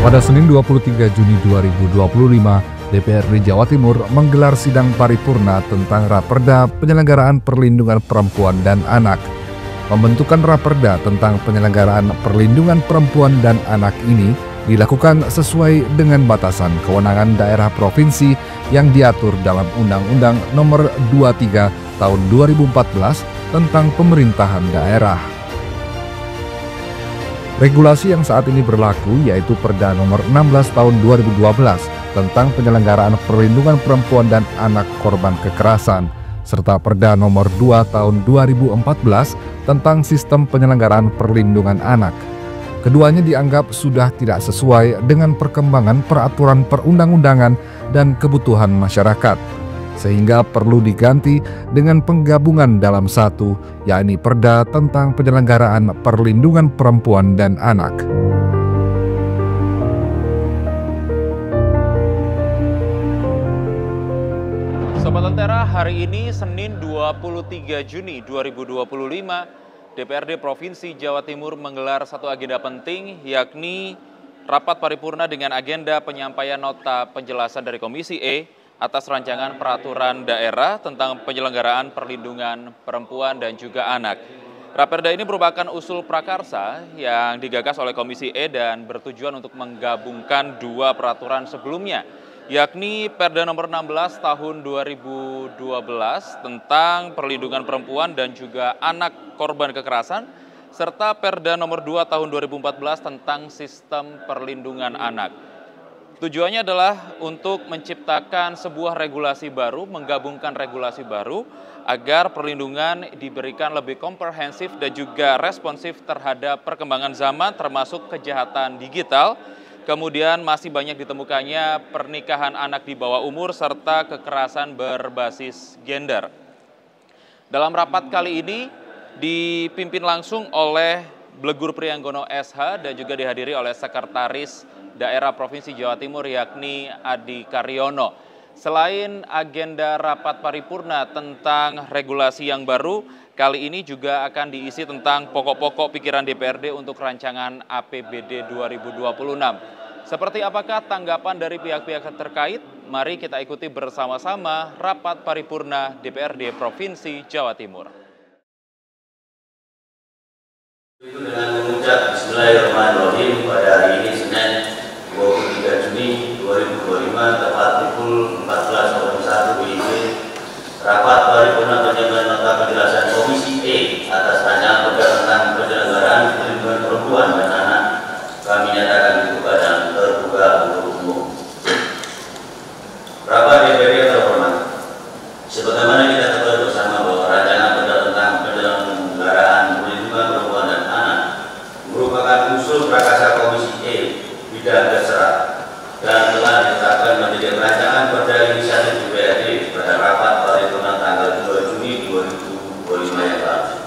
Pada Senin 23 Juni 2025, DPRD Jawa Timur menggelar sidang paripurna tentang Raperda Penyelenggaraan Perlindungan Perempuan dan Anak. Pembentukan Raperda tentang penyelenggaraan perlindungan perempuan dan anak ini dilakukan sesuai dengan batasan kewenangan daerah provinsi yang diatur dalam Undang-Undang Nomor 23 Tahun 2014 tentang Pemerintahan Daerah. Regulasi yang saat ini berlaku yaitu Perda Nomor 16 Tahun 2012 tentang penyelenggaraan perlindungan perempuan dan anak korban kekerasan, serta Perda Nomor 2 Tahun 2014 tentang sistem penyelenggaraan perlindungan anak. Keduanya dianggap sudah tidak sesuai dengan perkembangan peraturan perundang-undangan dan kebutuhan masyarakat, sehingga perlu diganti dengan penggabungan dalam satu, yakni Perda tentang penyelenggaraan perlindungan perempuan dan anak. Sobat Lentera, hari ini Senin 23 Juni 2025, DPRD Provinsi Jawa Timur menggelar satu agenda penting, yakni rapat paripurna dengan agenda penyampaian nota penjelasan dari Komisi E atas rancangan peraturan daerah tentang penyelenggaraan perlindungan perempuan dan juga anak. Raperda ini merupakan usul prakarsa yang digagas oleh Komisi E dan bertujuan untuk menggabungkan dua peraturan sebelumnya, yakni Perda Nomor 16 Tahun 2012 tentang perlindungan perempuan dan juga anak korban kekerasan, serta Perda Nomor 2 Tahun 2014 tentang sistem perlindungan anak. Tujuannya adalah untuk menciptakan sebuah regulasi baru, menggabungkan regulasi baru agar perlindungan diberikan lebih komprehensif dan juga responsif terhadap perkembangan zaman termasuk kejahatan digital. Kemudian masih banyak ditemukannya pernikahan anak di bawah umur serta kekerasan berbasis gender. Dalam rapat kali ini dipimpin langsung oleh Blegur Prianggono SH dan juga dihadiri oleh Sekretaris Daerah Provinsi Jawa Timur yakni Adi Karyono. Selain agenda rapat paripurna tentang regulasi yang baru, kali ini juga akan diisi tentang pokok-pokok pikiran DPRD untuk rancangan APBD 2026. Seperti apakah tanggapan dari pihak-pihak terkait? Mari kita ikuti bersama-sama rapat paripurna DPRD Provinsi Jawa Timur. Itu dengan mengucap Bismillahirrahmanirrahim pada hari ini Senin 23 Juni 2025 tepat pukul 14.01 WIB, rapat paripurna penyampaian nota penjelasan Komisi E atas rancangan perda tentang penyelenggaraan perlindungan perempuan dan anak kami nyatakan dibuka dan terbuka untuk umum. Rapat DPRD terhormat, sebagaimana kita ketahui bersama bahwa rancangan perda tentang penyelenggaraan perlindungan perempuan dan anak merupakan usul prakarsa Komisi E bidang terserah dan telah ditetapkan menjadi rancangan perda inisiatif DPRD pada rapat paripurna tanggal 2 Juni 2025 yang lalu.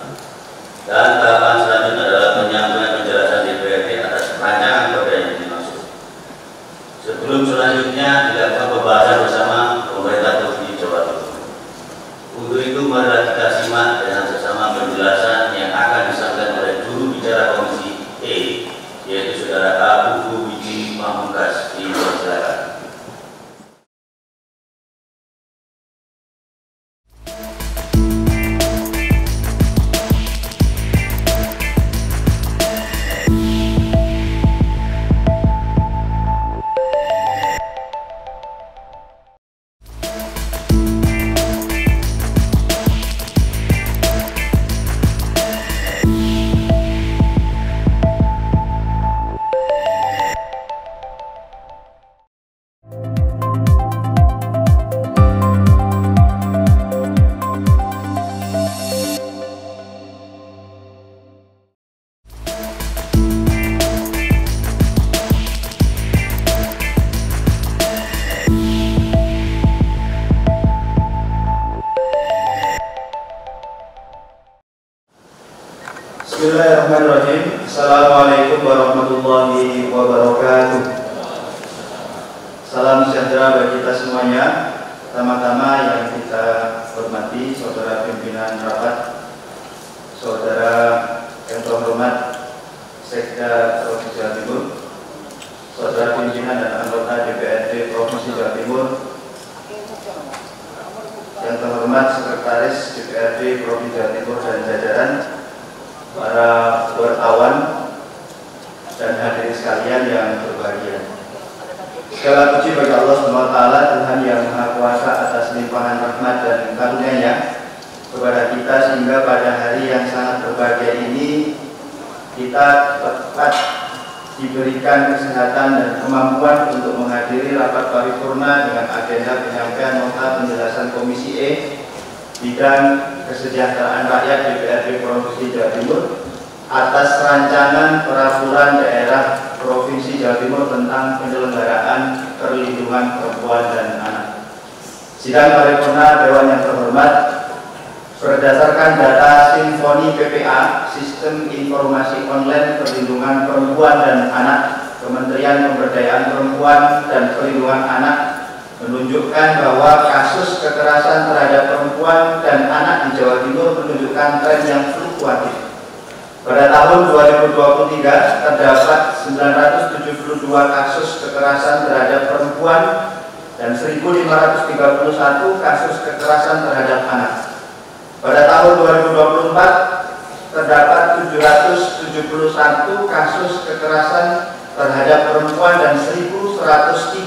Dan tahapan selanjutnya adalah penyampaian penjelasan DPRD atas rancangan perda yang dimaksud. Sebelum selanjutnya dilakukan pembahasan bersama pemerintah Provinsi Jawa Timur. Untuk itu marilah kita simak dengan sesama penjelasan yang akan disampaikan oleh juru bicara Komisi E, yaitu Saudara Abu Wiji Pamungkas. Dipersilakan. sekalian yang berbahagia. Segala puji bagi Allah SWT, Tuhan yang Maha Kuasa atas limpahan rahmat dan karunia-Nya kepada kita, sehingga pada hari yang sangat berbahagia ini kita tepat diberikan kesehatan dan kemampuan untuk menghadiri rapat paripurna dengan agenda penyampaian nota penjelasan Komisi E bidang kesejahteraan rakyat DPRD Provinsi Jawa Timur atas rancangan peraturan daerah Provinsi Jawa Timur tentang penyelenggaraan perlindungan perempuan dan anak. Sidang paripurna Dewan yang terhormat, berdasarkan data Simfoni PPA, Sistem Informasi Online Perlindungan Perempuan dan Anak, Kementerian Pemberdayaan Perempuan dan Perlindungan Anak menunjukkan bahwa kasus kekerasan terhadap perempuan dan anak di Jawa Timur menunjukkan tren yang fluktuatif. Pada tahun 2023 terdapat 972 kasus kekerasan terhadap perempuan dan 1.531 kasus kekerasan terhadap anak. Pada tahun 2024 terdapat 771 kasus kekerasan terhadap perempuan dan 1.103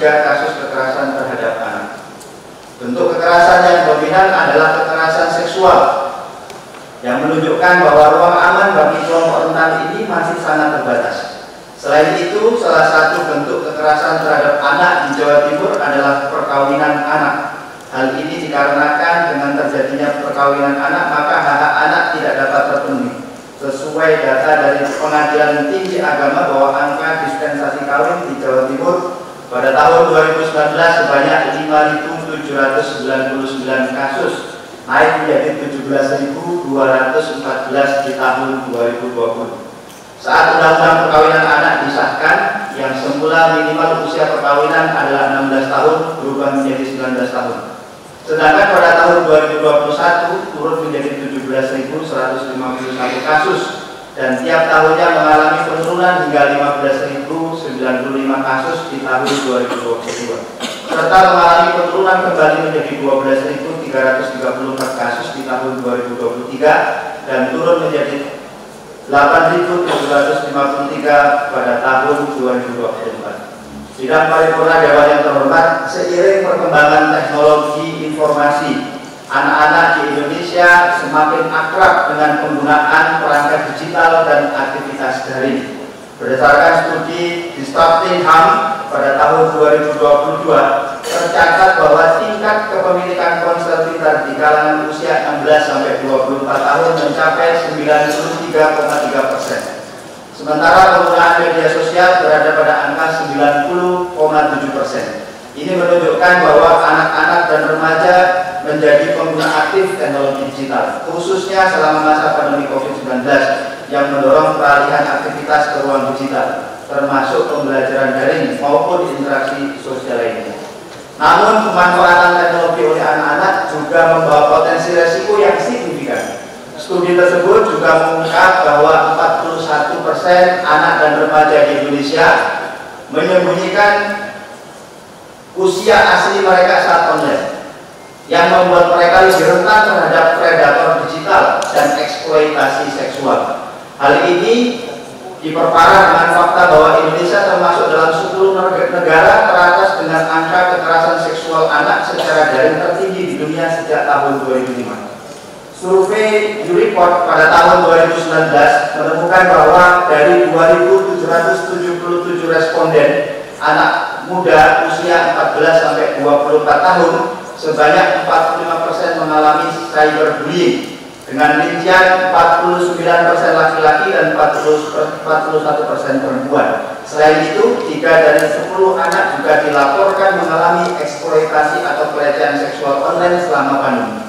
kasus kekerasan terhadap anak. Bentuk kekerasan yang dominan adalah kekerasan seksual, yang menunjukkan bahwa ruang aman bagi kelompok rentan ini masih sangat terbatas. Selain itu, salah satu bentuk kekerasan terhadap anak di Jawa Timur adalah perkawinan anak. Hal ini dikarenakan dengan terjadinya perkawinan anak, maka hak-hak anak tidak dapat terpenuhi. Sesuai data dari Pengadilan Tinggi Agama bahwa angka dispensasi kawin di Jawa Timur pada tahun 2019 sebanyak 5.799 kasus, naik menjadi 17.214 di tahun 2020. Saat Undang-Undang Perkawinan Anak disahkan, yang semula minimal usia perkawinan adalah 16 tahun berubah menjadi 19 tahun. Sedangkan pada tahun 2021 turun menjadi 17.151 kasus dan tiap tahunnya mengalami penurunan hingga 15.095 kasus di tahun 2022. Serta mengalami penurunan kembali menjadi 12.334 kasus di tahun 2023 dan turun menjadi 8.753 pada tahun 2024. Sidang paripurna Dewan yang terhormat, seiring perkembangan teknologi informasi, anak-anak di Indonesia semakin akrab dengan penggunaan perangkat digital dan aktivitas daring. Berdasarkan studi Disrupting Harm pada tahun 2022, tercatat bahwa tingkat kepemilikan ponsel pintar di kalangan usia 16-24 tahun mencapai 93,3%. Sementara penggunaan media sosial berada pada angka 90,7%. Ini menunjukkan bahwa anak-anak dan remaja menjadi pengguna aktif teknologi digital, khususnya selama masa pandemi COVID-19 yang mendorong peralihan aktivitas ke ruang digital, termasuk pembelajaran daring maupun interaksi sosial lainnya. Namun, pemanfaatan teknologi oleh anak-anak juga membawa potensi resiko yang signifikan. Studi tersebut juga mengungkap bahwa 41% anak dan remaja di Indonesia menyembunyikan usia asli mereka saat online, yang membuat mereka lebih rentan terhadap predator digital dan eksploitasi seksual. Hal ini diperparah dengan fakta bahwa Indonesia termasuk dalam 10 negara teratas dengan angka kekerasan seksual anak secara daring tertinggi di dunia sejak tahun 2005. Survei YouReport pada tahun 2019 menemukan bahwa dari 2.777 responden anak muda usia 14-24 tahun, sebanyak 45% mengalami cyberbullying, dengan rincian 49% laki-laki dan 41% perempuan. Selain itu, 3 dari 10 anak juga dilaporkan mengalami eksploitasi atau pelecehan seksual online selama pandemi.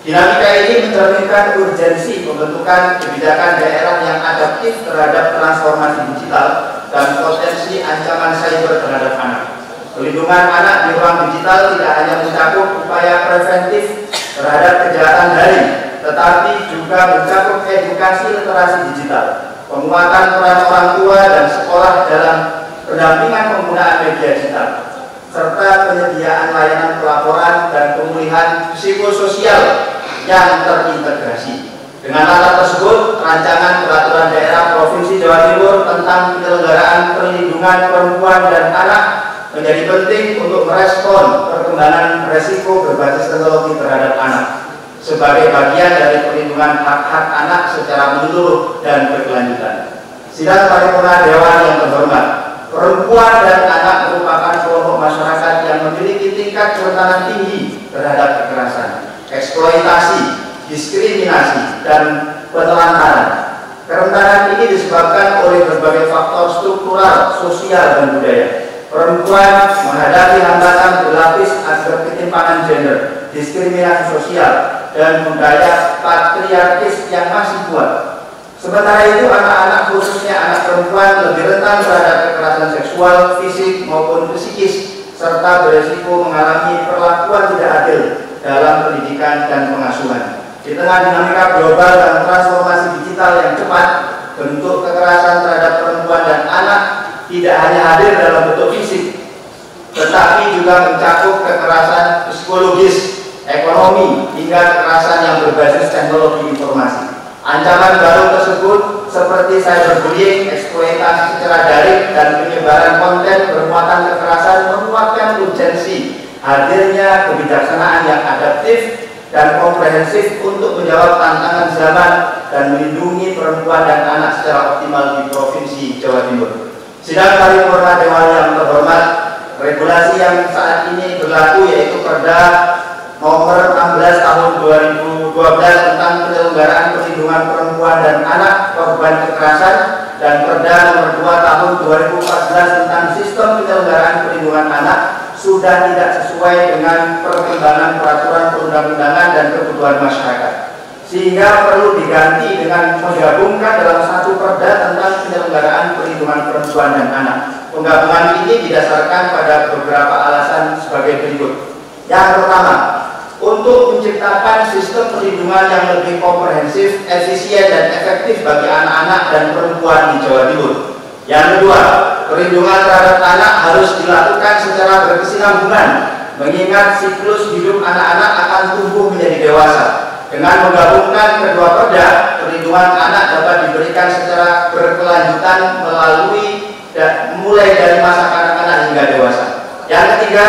Dinamika ini mencerminkan urgensi pembentukan kebijakan daerah yang adaptif terhadap transformasi digital dan potensi ancaman cyber terhadap anak. Pelindungan anak di ruang digital tidak hanya mencakup upaya preventif terhadap kejahatan daring, tetapi juga mencakup edukasi literasi digital, penguatan peran orang tua dan sekolah dalam pendampingan penggunaan media digital, serta penyediaan layanan pelaporan dan pemulihan psikososial yang terintegrasi. Dengan latar tersebut, rancangan peraturan daerah Provinsi Jawa Timur tentang penyelenggaraan perlindungan perempuan dan anak menjadi penting untuk merespon perkembangan resiko berbasis teknologi terhadap anak sebagai bagian dari perlindungan hak-hak anak secara menyeluruh dan berkelanjutan. Sidang paripurna Dewan yang terhormat, perempuan dan anak merupakan kelompok masyarakat yang memiliki tingkat kerentanan tinggi terhadap kekerasan, eksploitasi, diskriminasi, dan penelantaran. Kerentanan ini disebabkan oleh berbagai faktor struktural, sosial, dan budaya. Perempuan menghadapi hambatan berlapis agar ketimpangan gender, diskriminasi sosial, dan budaya patriarkis yang masih kuat. Sementara itu, anak-anak, khususnya anak perempuan, lebih rentan terhadap kekerasan seksual, fisik, maupun psikis, serta beresiko mengalami perlakuan tidak adil dalam pendidikan dan pengasuhan. Di tengah dinamika global dan transformasi digital yang cepat, bentuk kekerasan terhadap perempuan dan anak tidak hanya hadir dalam bentuk fisik, tetapi juga mencakup kekerasan psikologis, ekonomi, hingga kekerasan yang berbasis teknologi informasi. Ancaman baru tersebut seperti cyberbullying, eksploitasi secara daring, dan penyebaran konten bermuatan kekerasan menguatkan urgensi hadirnya kebijaksanaan yang adaptif dan komprehensif untuk menjawab tantangan zaman dan melindungi perempuan dan anak secara optimal di Provinsi Jawa Timur. Sidang paripurna Dewan yang terhormat, regulasi yang saat ini berlaku yaitu Perda Nomor 16 Tahun 2012 tentang penyelenggaraan perlindungan perempuan dan anak korban kekerasan dan Perda Nomor 2 Tahun 2014 tentang sistem penyelenggaraan perlindungan anak sudah tidak sesuai dengan perkembangan peraturan perundang-undangan dan kebutuhan masyarakat, sehingga perlu diganti dengan menggabungkan dalam satu perda tentang penyelenggaraan perlindungan perempuan dan anak. Penggabungan ini didasarkan pada beberapa alasan sebagai berikut. Yang pertama, untuk menciptakan sistem perlindungan yang lebih komprehensif, efisien, dan efektif bagi anak-anak dan perempuan di Jawa Timur. Yang kedua, perlindungan terhadap anak harus dilakukan secara berkesinambungan, mengingat siklus hidup anak-anak akan tumbuh menjadi dewasa. Dengan menggabungkan kedua perda, perlindungan anak dapat diberikan secara berkelanjutan mulai dari masa kanak-kanak hingga dewasa. Yang ketiga,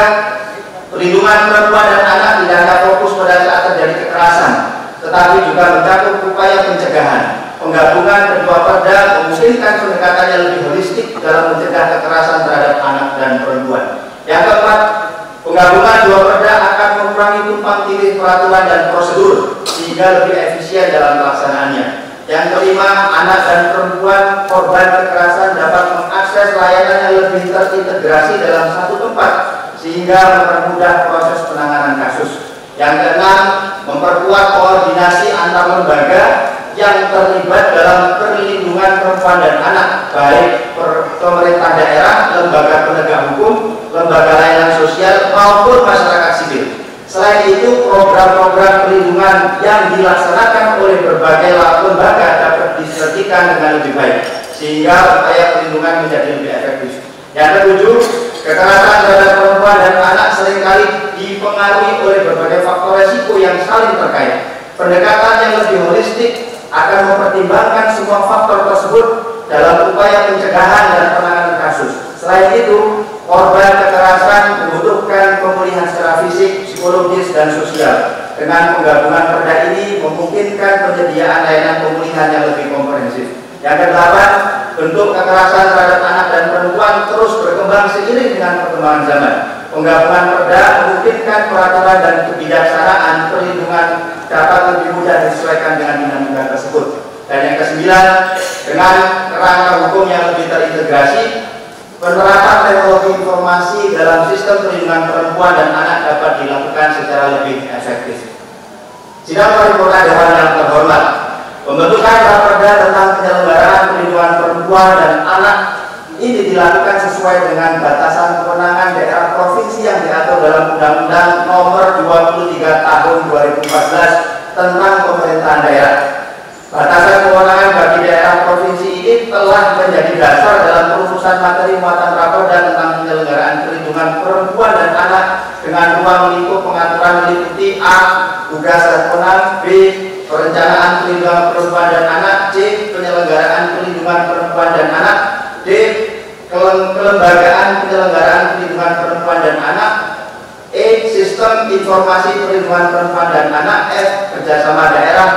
perlindungan perempuan dan anak tidak hanya fokus pada saat terjadi kekerasan, tetapi juga mencakup upaya pencegahan. Penggabungan kedua perda memungkinkan pendekatan yang lebih holistik dalam mencegah kekerasan terhadap anak dan perempuan. Yang keempat, penggabungan dua perda akan mengurangi tumpang tindih peraturan dan prosedur sehingga lebih efisien dalam pelaksanaannya. Yang kelima, anak dan perempuan korban kekerasan dapat mengakses layanan yang lebih terintegrasi dalam satu tempat sehingga mempermudah proses penanganan kasus. Yang keenam, memperkuat koordinasi antar lembaga yang terlibat dalam perlindungan perempuan dan anak, baik pemerintah daerah, lembaga penegak hukum, lembaga layanan sosial, maupun masyarakat sipil. Selain itu, program-program perlindungan yang dilaksanakan oleh berbagai lembaga dapat disertikan dengan lebih baik, sehingga upaya perlindungan menjadi lebih efektif. Yang ketujuh, kekerasan terhadap perempuan dan anak seringkali dipengaruhi oleh berbagai faktor resiko yang saling terkait. Pendekatan yang lebih holistik akan mempertimbangkan semua faktor tersebut dalam upaya pencegahan dan penanganan kasus. Selain itu, korban kekerasan membutuhkan pemulihan secara fisik, psikologis, dan sosial. Dengan penggabungan perda ini memungkinkan penyediaan layanan pemulihan yang lebih komprehensif. Yang kedelapan, bentuk kekerasan terhadap anak dan perempuan terus berkembang seiring dengan perkembangan zaman. Penggabungan perda memungkinkan peraturan dan kebijaksanaan perlindungan dapat lebih mudah disesuaikan dengan dinamika tersebut. Dan yang kesembilan, dengan kerangka hukum yang lebih terintegrasi, penerapan teknologi informasi dalam sistem perlindungan perempuan dan anak dapat dilakukan secara lebih efektif. Sidang paripurna Dewan yang terhormat, pembentukan raperda tentang penyelenggaraan perlindungan perempuan dan anak ini dilakukan sesuai dengan batasan kewenangan daerah provinsi yang diatur dalam Undang-Undang Nomor 23 Tahun 2014 tentang pemerintahan daerah. Batasan kewenangan bagi daerah provinsi ini telah menjadi dasar dalam perumusan materi muatan raperda tentang penyelenggaraan perlindungan perempuan dan anak dengan ruang lingkup pengaturan meliputi A. Tugas dan wewenang, B. perencanaan perlindungan perempuan dan anak, C. penyelenggaraan perlindungan perempuan dan anak, D. kelembagaan penyelenggaraan perlindungan perempuan dan anak, E. sistem informasi perlindungan perempuan dan anak, F. kerjasama daerah,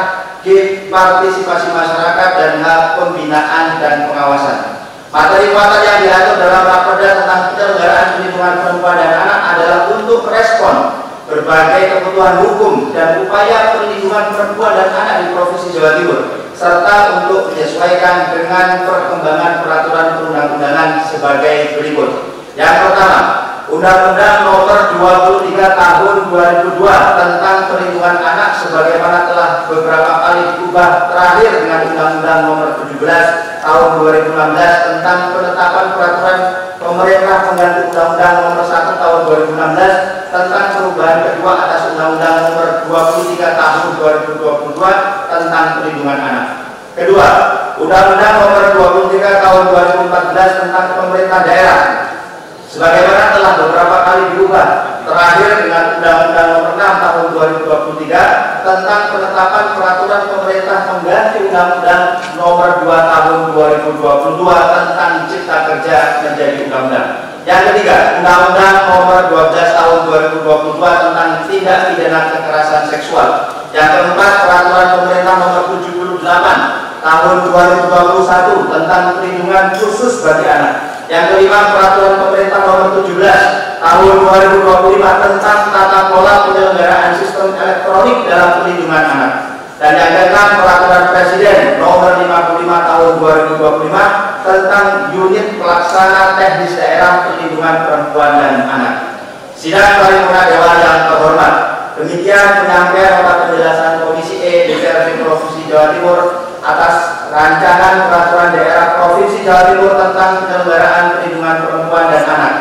G. partisipasi masyarakat, dan H. pembinaan dan pengawasan. Materi-materi yang diatur dalam Raperda tentang penyelenggaraan perlindungan perempuan dan anak adalah untuk respon berbagai kebutuhan hukum dan upaya perlindungan perempuan dan anak di Provinsi Jawa Timur, serta untuk menyesuaikan dengan perkembangan peraturan perundang-undangan sebagai berikut. Yang pertama, Undang-Undang Nomor 23 Tahun 2002 tentang Perlindungan Anak sebagaimana telah beberapa kali diubah, terakhir dengan Undang-Undang Nomor 17 Tahun 2016 tentang penetapan peraturan pemerintah pengganti Undang-Undang Nomor 1 Tahun 2016 tentang perubahan kedua atas Undang-Undang Nomor 23 Tahun 2022 tentang Perlindungan Anak. Kedua, Undang-Undang Nomor 23 Tahun 2014 tentang pemerintah daerah sebagaimana telah beberapa kali diubah, terakhir dengan Undang-Undang Nomor 6 Tahun 2023 tentang penetapan peraturan pemerintah pengganti Undang-Undang Nomor 2 Tahun 2022 tentang Cipta Kerja menjadi undang-undang. Yang ketiga, Undang-Undang Nomor 12 Tahun 2022 tentang tindak pidana kekerasan seksual. Yang keempat, peraturan pemerintah Nomor 78 Tahun 2021 tentang perlindungan khusus bagi anak. Yang kelima, peraturan pemerintah Nomor 17 Tahun 2025 tentang tata kelola penyelenggaraan sistem elektronik dalam perlindungan anak. Dan yang keenam, peraturan Presiden Nomor 55 Tahun 2025 tentang unit pelaksana teknis daerah perlindungan perempuan dan anak. Sidang paripurna Dewan yang terhormat, demikian penyampaian nota penjelasan Komisi E DPRD Provinsi Jawa Timur atas rancangan peraturan daerah Provinsi Jawa Timur tentang penyelenggaraan perlindungan perempuan dan anak.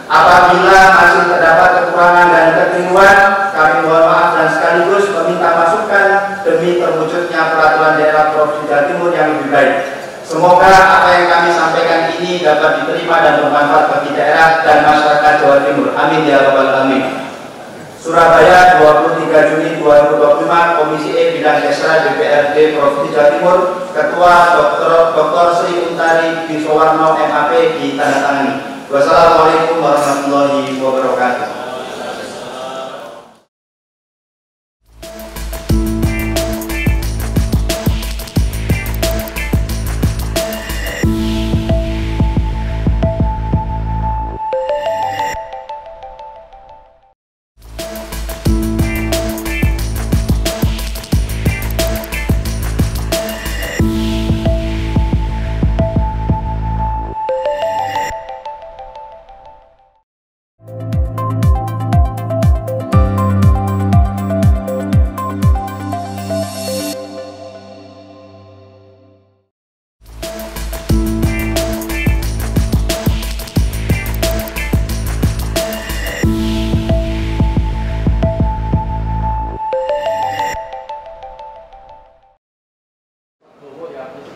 Apabila masih terdapat kekurangan dan kekeliruan, kami mohon maaf dan sekaligus meminta masukan demi terwujudnya peraturan daerah Provinsi Jawa Timur yang lebih baik. Semoga apa yang kami sampaikan ini dapat diterima dan bermanfaat bagi daerah dan masyarakat Jawa Timur. Amin ya rabbal alamin. Surabaya, 23 Juni 2025, Komisi E Bidang Kesra DPRD Provinsi Jawa Timur, Ketua Dr. Sri Untari Bisowarno MAP ditandatangani. Wassalamualaikum warahmatullahi wabarakatuh.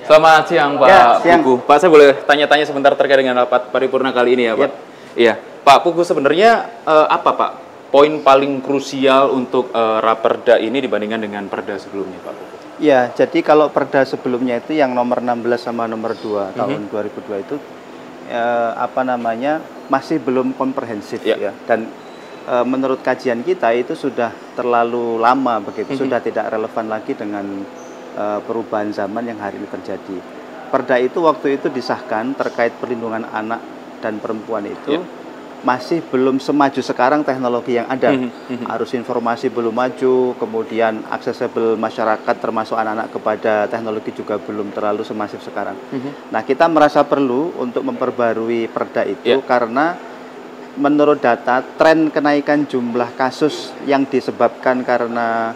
Selamat siang Pak Ya, siang. Pugu. Pak, saya boleh tanya-tanya sebentar terkait dengan rapat paripurna kali ini ya Pak? Iya. Pak Pugu, sebenarnya apa Pak poin paling krusial untuk Raperda ini dibandingkan dengan Perda sebelumnya Pak Pugu? Ya, jadi kalau Perda sebelumnya itu yang nomor 16 sama nomor 2 tahun 2002 itu masih belum komprehensif ya. Dan menurut kajian kita itu sudah terlalu lama begitu, sudah tidak relevan lagi dengan perubahan zaman yang hari ini terjadi. Perda itu waktu itu disahkan terkait perlindungan anak dan perempuan itu masih belum semaju sekarang teknologi yang ada. Arus informasi belum maju, kemudian aksesibel masyarakat termasuk anak-anak kepada teknologi juga belum terlalu semasif sekarang. Nah, kita merasa perlu untuk memperbarui Perda itu karena menurut data tren kenaikan jumlah kasus yang disebabkan karena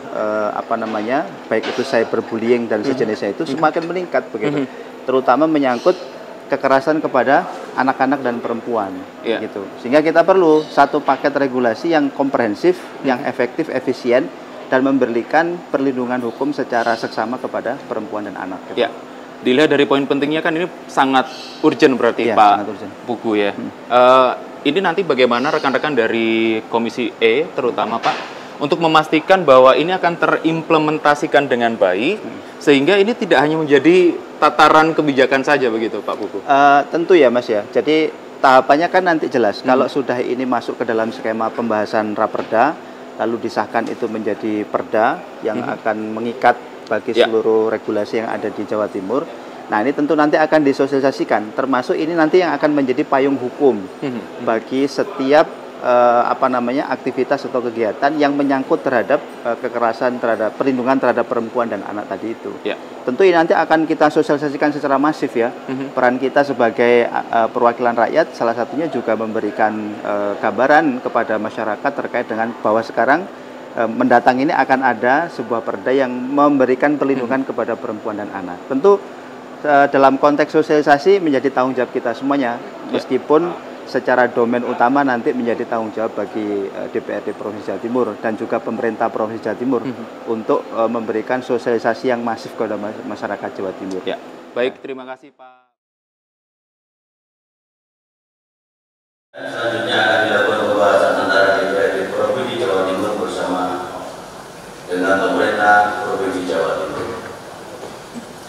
baik itu cyberbullying dan sejenisnya itu semakin meningkat begitu, terutama menyangkut kekerasan kepada anak-anak dan perempuan gitu. Sehingga kita perlu satu paket regulasi yang komprehensif, yang efektif, efisien, dan memberikan perlindungan hukum secara seksama kepada perempuan dan anak gitu. Dilihat dari poin pentingnya kan ini sangat urgent berarti Pak Pugu ya. Ini nanti bagaimana rekan-rekan dari Komisi E terutama Pak untuk memastikan bahwa ini akan terimplementasikan dengan baik, sehingga ini tidak hanya menjadi tataran kebijakan saja begitu Pak Kuku? Tentu ya Mas ya, jadi tahapannya kan nanti jelas. Kalau sudah ini masuk ke dalam skema pembahasan Raperda, lalu disahkan itu menjadi perda yang akan mengikat bagi seluruh regulasi yang ada di Jawa Timur. Nah ini tentu nanti akan disosialisasikan, termasuk ini nanti yang akan menjadi payung hukum bagi setiap aktivitas atau kegiatan yang menyangkut terhadap kekerasan terhadap perlindungan terhadap perempuan dan anak tadi itu. Tentu ini nanti akan kita sosialisasikan secara masif ya. Peran kita sebagai perwakilan rakyat salah satunya juga memberikan gambaran kepada masyarakat terkait dengan bahwa sekarang mendatang ini akan ada sebuah perda yang memberikan perlindungan kepada perempuan dan anak. Tentu dalam konteks sosialisasi menjadi tanggung jawab kita semuanya, meskipun secara domain utama nanti menjadi tanggung jawab bagi DPRD Provinsi Jawa Timur dan juga pemerintah Provinsi Jawa Timur untuk memberikan sosialisasi yang masif kepada masyarakat Jawa Timur. Ya, baik, terima kasih Pak. Selanjutnya akan dilakukan pembahasan antara DPRD Provinsi Jawa Timur bersama dengan pemerintah Provinsi Jawa Timur.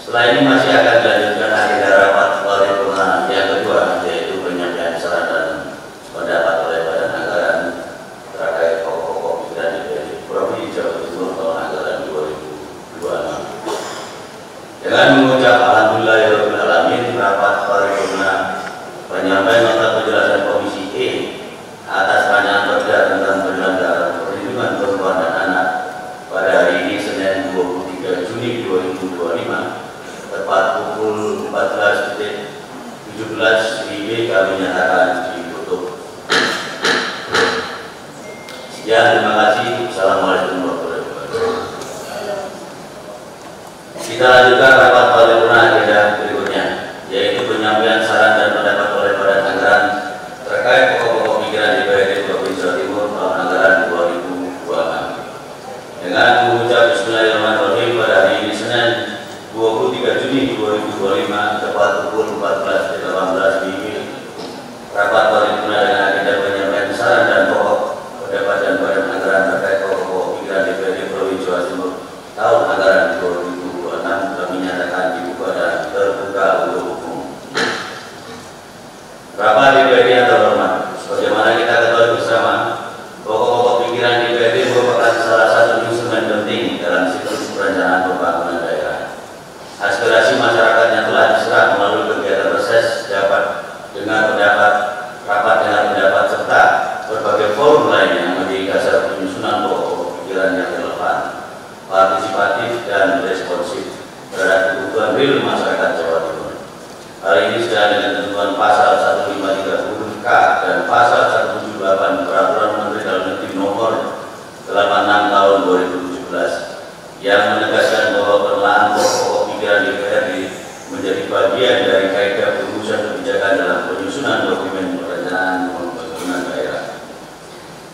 Setelah ini masih akan dilanjutkan agenda rapat paripurna yang kedua, yaitu penyampaian saran dan pendapat oleh Badan Anggaran terkait pokok-pokok pikiran DPRD Provinsi Jawa Timur tahun anggaran 2026. Dengan mengucap alhamdulillahirabbil alamin, rapat paripurna penyampaian nota penjelasan Komisi E atas rancangan perda tentang penyelenggaraan perlindungan perempuan dan anak pada hari ini Senin 23 Juni 2025 tepat pukul 14.17 WIB kami nyatakan ditutup. Sekian, terima kasih. Assalamualaikum warahmatullahi wabarakatuh. Kita lanjutkan rapat paripurna agenda berikutnya, yaitu penyampaian saran dan pendapat oleh Badan Anggaran terkait pokok-pokok pikiran DPRD Provinsi Jawa Timur tahun anggaran 2026. Dengan mengucap Bismillahirrahmanirrahim pada hari ini Senin 23 Juni 2025 tepat pukul 14.18 WIB, rapat paripurna dengan agenda penyampaian saran dan pokok pendapat dan Badan Anggaran terkait pokok-pokok pikiran DPRD Provinsi Jawa Timur tahun anggaran 2026 kami nyatakan dibuka dan terbuka untuk umum. Rapat DPRD yang terhormat, sebagaimana kita ketahui bersama, pokok-pokok pikiran DPRD merupakan salah satu instrumen penting dalam siklus perencanaan pembangunan daerah. Aspirasi masyarakat yang telah diserap melalui kegiatan reses dapat dengan pendapat, rapat dengan pendapat serta berbagai forum lain yang menjadi dasar penyusunan pokok pikiran yang relevan, partisipatif dan responsif terhadap kebutuhan real masyarakat Jawa Timur. Hal ini sesuai dengan ketentuan pasal 1530K dan pasal 178 Peraturan Menteri Dalam Negeri Nomor 86 Tahun 2017 yang menegaskan bahwa penelahan pokok pikiran DPRD menjadi bagian dari kaidah perumusan kebijakan dalam penyusunan dokumen perencanaan pembangunan daerah.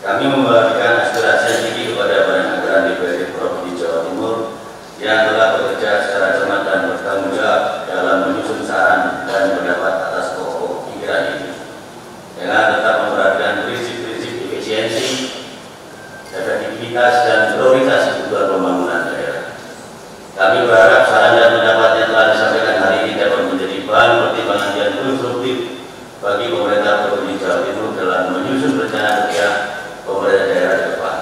Kami membagikan aspirasi yang tinggi kepada Badan Anggaran DPRD Provinsi Jawa Timur yang telah bekerja secara cermat dan bertanggung jawab dalam menyusun saran dan pendapat atas pokok pikiran ini, dengan tetap memperhatikan prinsip-prinsip efisiensi, efektivitas, dan prioritas kebutuhan pembangunan daerah. Kami berharap saran dan pendapat yang telah disampaikan hari ini dapat menjadi bahan pertimbangan yang konstruktif bagi pemerintah Provinsi Jawa Timur dalam menyusun rencana kerja pemerintah daerah ke depan,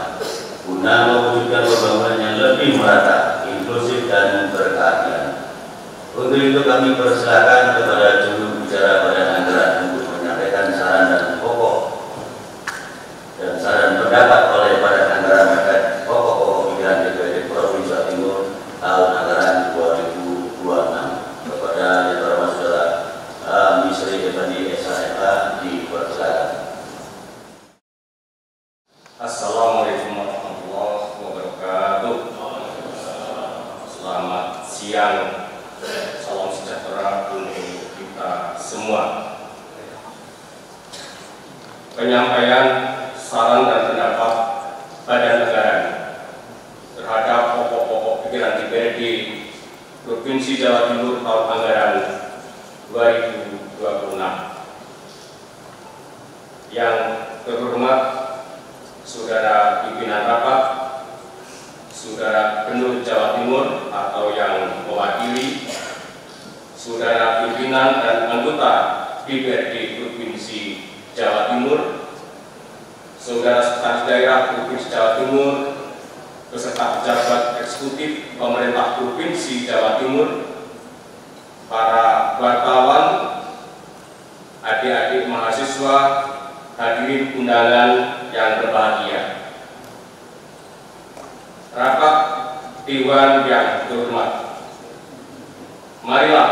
guna mewujudkan pembangunan yang lebih merata, inklusif, dan berkeadilan. Untuk itu kami persilakan kepada juru bicara Badan Anggaran untuk menyampaikan saran dan pokok dan saran pendapat oleh Badan Anggaran terkait pokok-pokok pikiran DPRD Provinsi Jawa Timur tahun anggaran 2026. Kepada yang terhormat Saudara Misri Effendi SHMH dipersilakan. Assalamualaikum warahmatullahi wabarakatuh. Selamat siang, salam sejahtera untuk kita semua. Penyampaian saran dan pendapat Badan Anggaran terhadap pokok-pokok pikiran DPRD Provinsi Jawa Timur tahun anggaran 2026. Yang terhormat Saudara Pimpinan Rapat, Saudara Gubernur Jawa Timur atau yang mewakili, Saudara pimpinan dan anggota DPRD Provinsi Jawa Timur, Saudara Sekretaris Daerah Provinsi Jawa Timur, beserta pejabat eksekutif pemerintah Provinsi Jawa Timur, para wartawan, adik-adik mahasiswa, hadirin undangan yang berbahagia. Rapat Dewan yang terhormat, marilah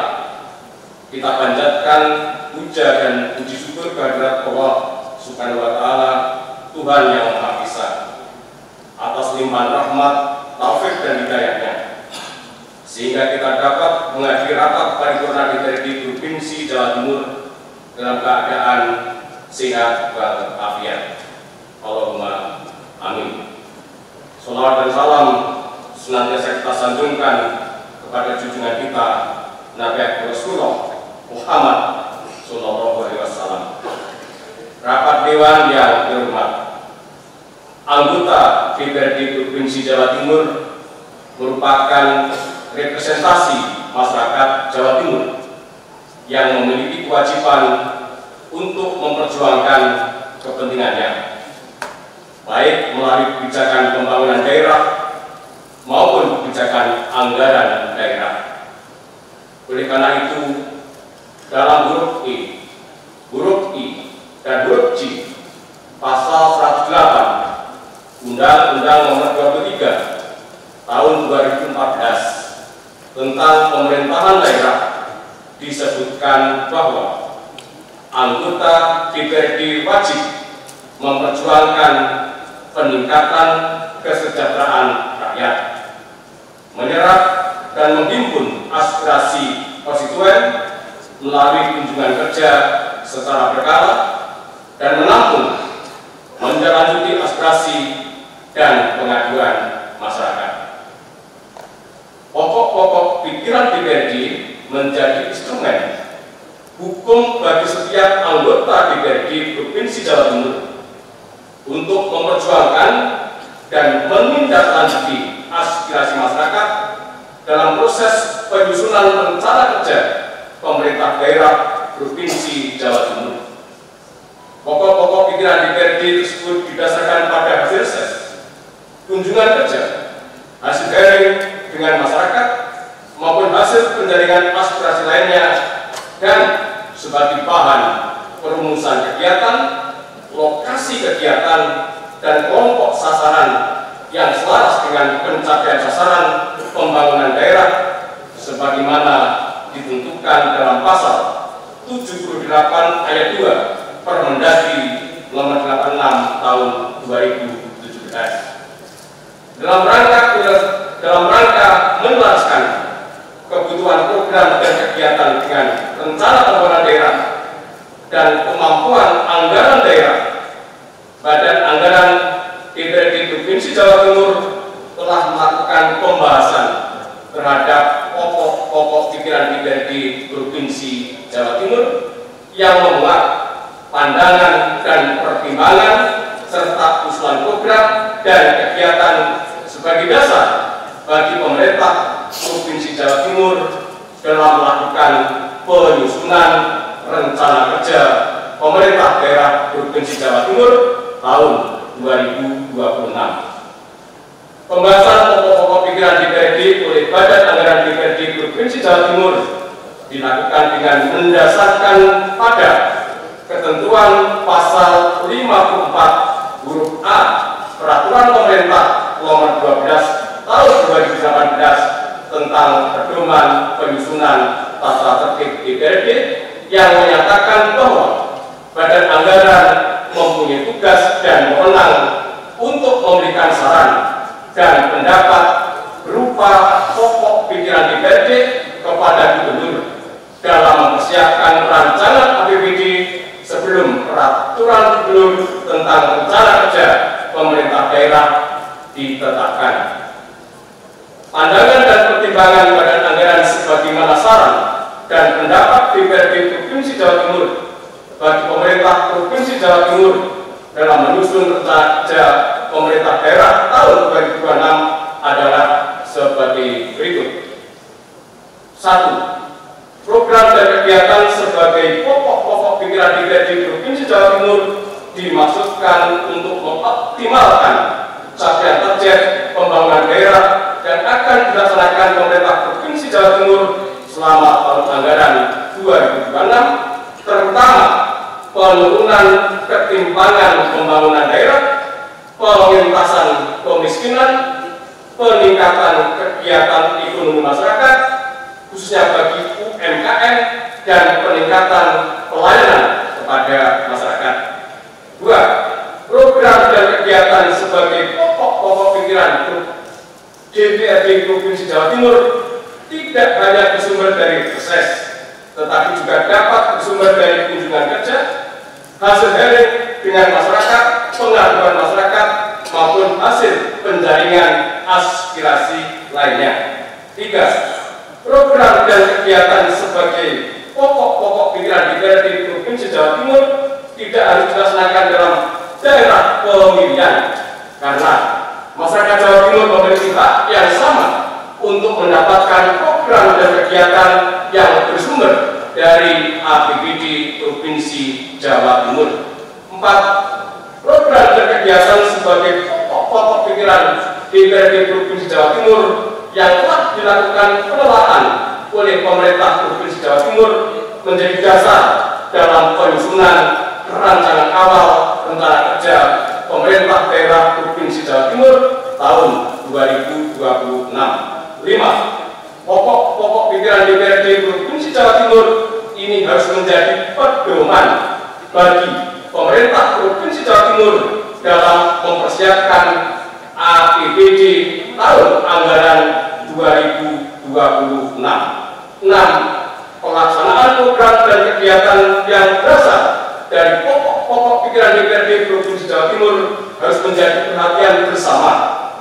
kita panjatkan puja dan puji syukur kehadirat Allah Subhanahu wa Ta'ala, Tuhan yang Maha Esa, atas limpahan rahmat, taufik dan hidayahnya, sehingga kita dapat menghadiri rapat paripurna DPRD Provinsi Jawa Timur dalam keadaan sehat walafiat. Allahumma amin. Salawat dan salam senantiasa kita sanjungkan kepada junjungan kita Nabi Rasulullah Muhammad Sallallahu Alaihi Wasallam. Rapat Dewan yang terhormat, anggota DPRD Provinsi Jawa Timur merupakan representasi masyarakat Jawa Timur yang memiliki kewajiban untuk memperjuangkan kepentingannya, baik melalui kebijakan pembangunan daerah maupun kebijakan anggaran daerah. Oleh karena itu, dalam huruf E, huruf I, dan huruf J pasal 108 Undang-Undang Nomor 23 Tahun 2014 tentang pemerintahan daerah disebutkan bahwa anggota DPRD wajib memperjuangkan peningkatan kesejahteraan rakyat, menyerap dan menghimpun aspirasi konstituen melalui kunjungan kerja secara berkala dan menampung menindaklanjuti aspirasi dan pengaduan masyarakat. Pokok-pokok pikiran DPRD menjadi instrumen hukum bagi setiap anggota DPRD Provinsi Jawa Timur untuk memperjuangkan dan menindaklanjuti aspirasi masyarakat dalam proses penyusunan rencana kerja pemerintah daerah Provinsi Jawa Timur. Pokok-pokok pikiran DPRD tersebut didasarkan pada hasil ses, kunjungan kerja, hasil hearing dengan masyarakat, maupun hasil penjaringan aspirasi lainnya, dan sebagai bahan perumusan kegiatan, lokasi kegiatan, dan kelompok sasaran yang selaras dengan pencapaian sasaran pembangunan daerah sebagaimana ditentukan dalam pasal 78 ayat 2 Permendagri nomor 86 tahun 2017. Dalam rangka menelaskan kebutuhan program dan kegiatan dengan rencana pembangunan daerah dan kemampuan anggaran daerah, Badan Anggaran DPRD Provinsi Jawa Timur telah melakukan pembahasan terhadap pokok-pokok pikiran DPRD Provinsi Jawa Timur yang memuat pandangan dan pertimbangan serta usulan program dan kegiatan sebagai dasar bagi pemerintah Provinsi Jawa Timur dalam melakukan penyusunan rencana kerja pemerintah daerah Provinsi Jawa Timur tahun 2026. Pembahasan pokok-pokok pikiran DPRD oleh Badan Anggaran DPRD Provinsi Jawa Timur dilakukan dengan mendasarkan pada ketentuan pasal 54 huruf A Peraturan Pemerintah Nomor 12 Tahun 2018 tentang pedoman penyusunan tata tertib DPRD yang menyatakan bahwa Badan Anggaran mempunyai tugas dan wewenang untuk memberikan saran dan pendapat berupa pokok pikiran DPRD kepada Gubernur dalam mempersiapkan rancangan APBD sebelum peraturan Gubernur tentang rencana kerja pemerintah daerah ditetapkan. Pandangan dan pertimbangan Badan Anggaran sebagaimana saran dan pendapat DPRD Provinsi Jawa Timur bagi pemerintah Provinsi Jawa Timur dalam menyusun rencana kerja pemerintah daerah tahun 2026 adalah sebagai berikut. 1. Program dan kegiatan sebagai pokok-pokok pikiran DPRD Provinsi Jawa Timur dimaksudkan untuk mengoptimalkan capaian target pembangunan daerah dan akan dilaksanakan pemerintah Provinsi Jawa Timur selama tahun anggaran 2026, terutama penurunan ketimpangan pembangunan daerah, pengentasan kemiskinan, peningkatan kegiatan ekonomi masyarakat, khususnya bagi UMKM, dan peningkatan pelayanan kepada masyarakat. 2. Program dan kegiatan sebagai pokok-pokok pikiran DPRD Provinsi Jawa Timur tidak hanya bersumber dari reses, tetapi juga dapat bersumber dari kunjungan kerja, hasil hearing dengan masyarakat, pengaduan masyarakat, maupun hasil penjaringan aspirasi lainnya. 3. Program dan kegiatan sebagai pokok-pokok pikiran DPRD Provinsi Jawa Timur tidak harus dilaksanakan dalam daerah pemilihan, karena masyarakat Jawa Timur memiliki hak yang sama untuk mendapatkan program dan kegiatan yang bersumber dari APBD Provinsi Jawa Timur. 4. Program dan kegiatan sebagai pokok-pokok pikiran DPRD Provinsi Jawa Timur yang telah dilakukan penelaahan oleh pemerintah Provinsi Jawa Timur menjadi dasar dalam penyusunan rancangan awal rencana kerja pemerintah daerah Provinsi Jawa Timur tahun 2026. 5. Pokok-pokok pikiran DPRD Provinsi Jawa Timur ini harus menjadi pedoman bagi pemerintah Provinsi Jawa Timur dalam mempersiapkan APBD tahun anggaran 2026. 6. Pelaksanaan program dan kegiatan yang berasal dari pokok-pokok pikiran DPRD Provinsi Jawa Timur harus menjadi perhatian bersama,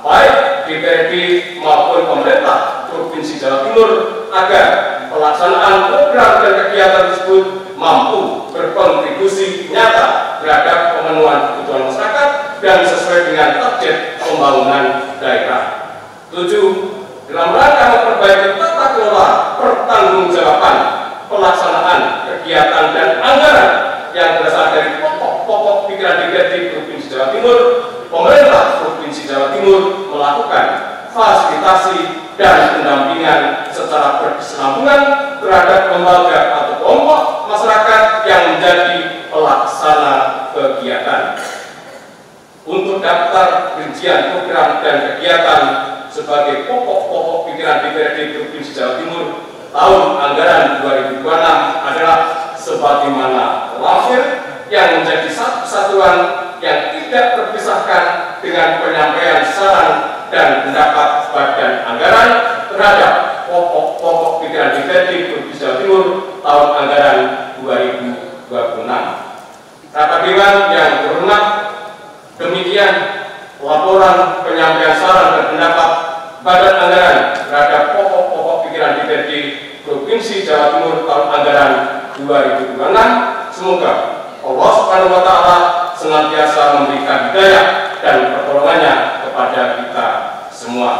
baik DPRD maupun pemerintah Provinsi Jawa Timur, agar pelaksanaan program dan kegiatan tersebut mampu berkontribusi nyata terhadap pemenuhan kebutuhan masyarakat dan sesuai dengan target pembangunan daerah. 7. Dalam rangka memperbaiki tata kelola pertanggungjawaban pelaksanaan kegiatan dan anggaran yang berasal dari pokok-pokok pikiran DPRD Provinsi Jawa Timur, pemerintah Provinsi Jawa Timur melakukan fasilitasi dan pendampingan secara berkesinambungan terhadap lembaga atau kelompok masyarakat yang menjadi pelaksana kegiatan. Untuk daftar rincian program dan kegiatan sebagai pokok-pokok pikiran DPRD Provinsi Jawa Timur tahun anggaran 2026 adalah sebagaimana langsir yang menjadi satu kesatuan yang tidak terpisahkan dengan penyampaian saran dan pendapat badan anggaran terhadap pokok-pokok pikiran DPRD Provinsi Jawa Timur tahun anggaran 2026. Rapat Dewan yang terhormat, demikian laporan penyampaian saran dan pendapat badan anggaran terhadap pokok-pokok pikiran DPRD Provinsi Jawa Timur tahun anggaran 2026. Semoga Allah Subhanahu wa Ta'ala senantiasa memberikan hidayah dan pertolongannya kepada kita semua.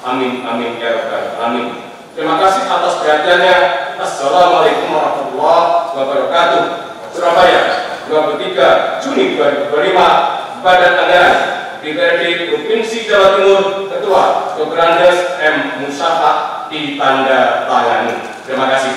Amin, amin, ya rabbal alamin. Terima kasih atas perhatiannya. Assalamualaikum warahmatullahi wabarakatuh. Surabaya, 23 Juni 2025. Badan Anggaran DPRD Provinsi Jawa Timur, Ketua Dr. Andes M. Musafa, ditandatangani. Terima kasih.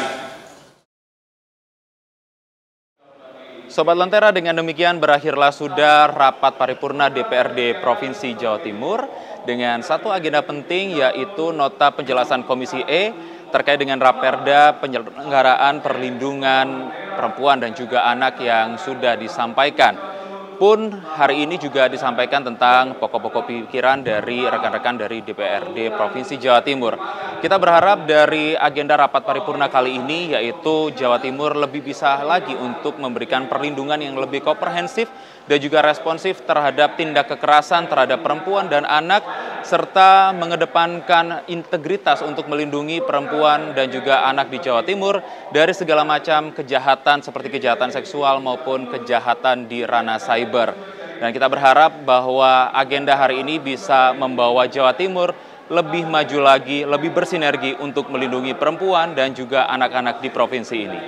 Sobat Lentera, dengan demikian berakhirlah sudah rapat paripurna DPRD Provinsi Jawa Timur dengan satu agenda penting, yaitu nota penjelasan Komisi E terkait dengan Raperda penyelenggaraan perlindungan perempuan dan juga anak yang sudah disampaikan. Pun hari ini juga disampaikan tentang pokok-pokok pikiran dari rekan-rekan dari DPRD Provinsi Jawa Timur. Kita berharap dari agenda rapat paripurna kali ini, yaitu Jawa Timur lebih bisa lagi untuk memberikan perlindungan yang lebih komprehensif dan juga responsif terhadap tindak kekerasan terhadap perempuan dan anak, serta mengedepankan integritas untuk melindungi perempuan dan juga anak di Jawa Timur dari segala macam kejahatan seperti kejahatan seksual maupun kejahatan di ranah cyber. Dan kita berharap bahwa agenda hari ini bisa membawa Jawa Timur lebih maju lagi, lebih bersinergi untuk melindungi perempuan dan juga anak-anak di provinsi ini.